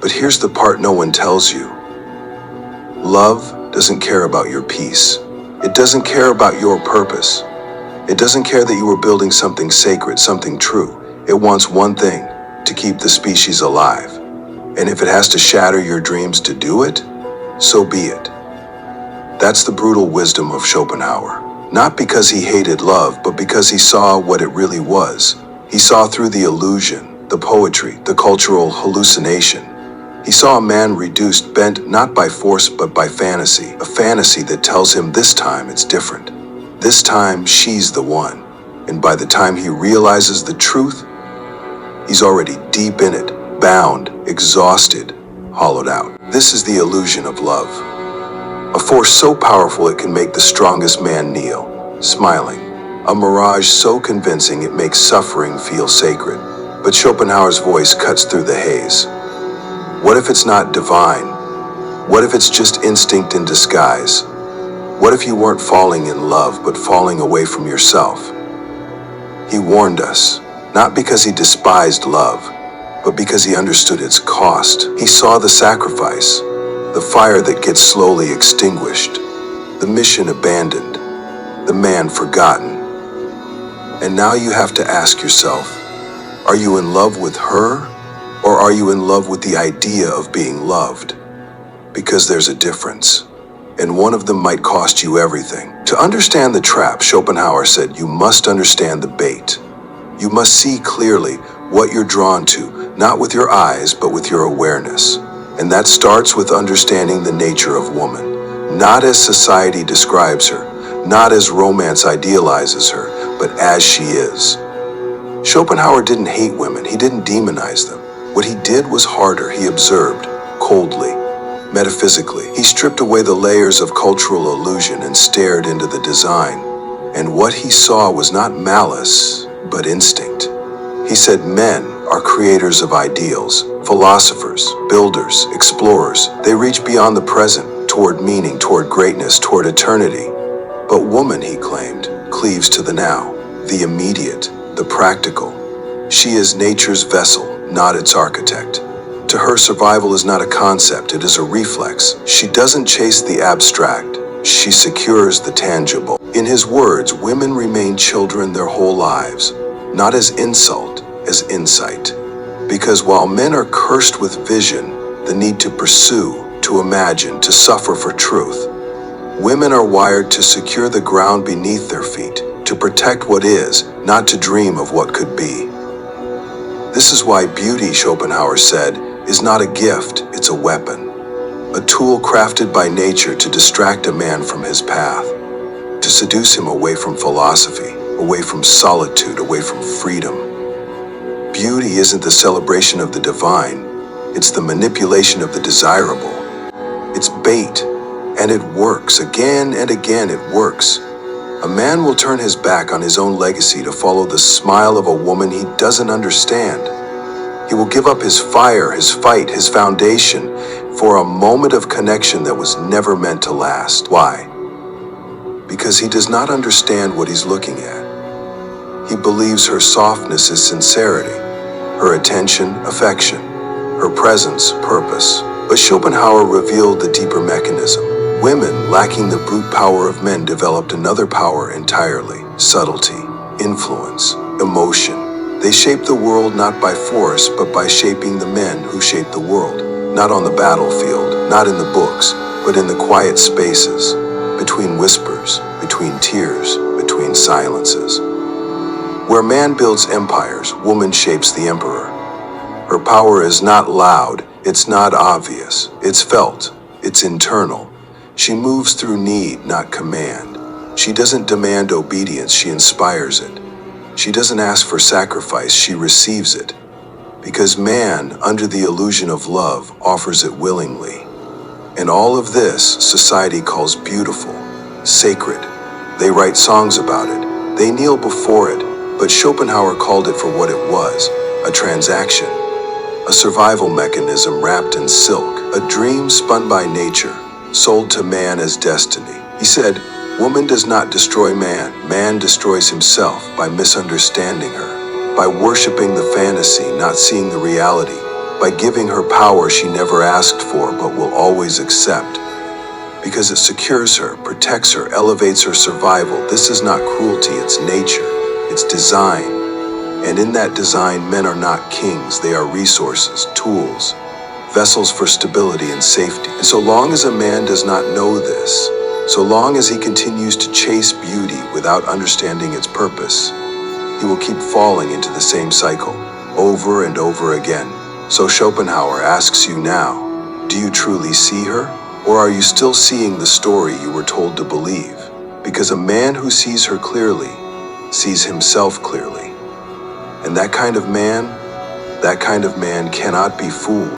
But here's the part no one tells you. Love doesn't care about your peace. It doesn't care about your purpose. It doesn't care that you are building something sacred, something true. It wants one thing, to keep the species alive. And if it has to shatter your dreams to do it, so be it. That's the brutal wisdom of Schopenhauer. Not because he hated love, but because he saw what it really was. He saw through the illusion, the poetry, the cultural hallucination. He saw a man reduced, bent not by force but by fantasy, a fantasy that tells him this time it's different. This time she's the one. And by the time he realizes the truth, he's already deep in it, bound, exhausted, hollowed out. This is the illusion of love. A force so powerful it can make the strongest man kneel, smiling. A mirage so convincing it makes suffering feel sacred. But Schopenhauer's voice cuts through the haze. What if it's not divine? What if it's just instinct in disguise? What if you weren't falling in love, but falling away from yourself? He warned us, not because he despised love, but because he understood its cost. He saw the sacrifice, the fire that gets slowly extinguished, the mission abandoned, the man forgotten. And now you have to ask yourself, are you in love with her? Or are you in love with the idea of being loved? Because there's a difference, and one of them might cost you everything. To understand the trap, Schopenhauer said, you must understand the bait. You must see clearly what you're drawn to, not with your eyes, but with your awareness. And that starts with understanding the nature of woman, not as society describes her, not as romance idealizes her, but as she is. Schopenhauer didn't hate women, he didn't demonize them. What he did was harder. He observed, coldly, metaphysically. He stripped away the layers of cultural illusion and stared into the design. And what he saw was not malice, but instinct. He said men are creators of ideals, philosophers, builders, explorers. They reach beyond the present, toward meaning, toward greatness, toward eternity. But woman, he claimed, cleaves to the now, the immediate, the practical. She is nature's vessel, not its architect. To her, survival is not a concept, it is a reflex. She doesn't chase the abstract, she secures the tangible. In his words, women remain children their whole lives, not as insult, as insight. Because while men are cursed with vision, the need to pursue, to imagine, to suffer for truth, women are wired to secure the ground beneath their feet, to protect what is, not to dream of what could be. This is why beauty, Schopenhauer said, is not a gift, it's a weapon. A tool crafted by nature to distract a man from his path, to seduce him away from philosophy, away from solitude, away from freedom. Beauty isn't the celebration of the divine, it's the manipulation of the desirable. It's bait, and it works. Again and again it works. A man will turn his back on his own legacy to follow the smile of a woman he doesn't understand. He will give up his fire, his fight, his foundation for a moment of connection that was never meant to last. Why? Because he does not understand what he's looking at. He believes her softness is sincerity, her attention, affection, her presence, purpose. But Schopenhauer revealed the deeper mechanism. Women, lacking the brute power of men, developed another power entirely: subtlety, influence, emotion. They shaped the world not by force, but by shaping the men who shaped the world. Not on the battlefield, not in the books, but in the quiet spaces, between whispers, between tears, between silences. Where man builds empires, woman shapes the emperor. Her power is not loud, it's not obvious, it's felt, it's internal. She moves through need, not command. She doesn't demand obedience, she inspires it. She doesn't ask for sacrifice, she receives it. Because man, under the illusion of love, offers it willingly. And all of this, society calls beautiful, sacred. They write songs about it. They kneel before it. But Schopenhauer called it for what it was: a transaction. A survival mechanism wrapped in silk. A dream spun by nature, sold to man as destiny. He said, woman does not destroy man. Man destroys himself by misunderstanding her, by worshiping the fantasy, not seeing the reality. by giving her power she never asked for but will always accept. Because it secures her, protects her, elevates her survival. This is not cruelty, it's nature, it's design. And in that design, men are not kings, they are resources, tools, vessels for stability and safety. And so long as a man does not know this, so long as he continues to chase beauty without understanding its purpose, he will keep falling into the same cycle, over and over again. So Schopenhauer asks you now, do you truly see her? Or are you still seeing the story you were told to believe? Because a man who sees her clearly, sees himself clearly. And that kind of man cannot be fooled.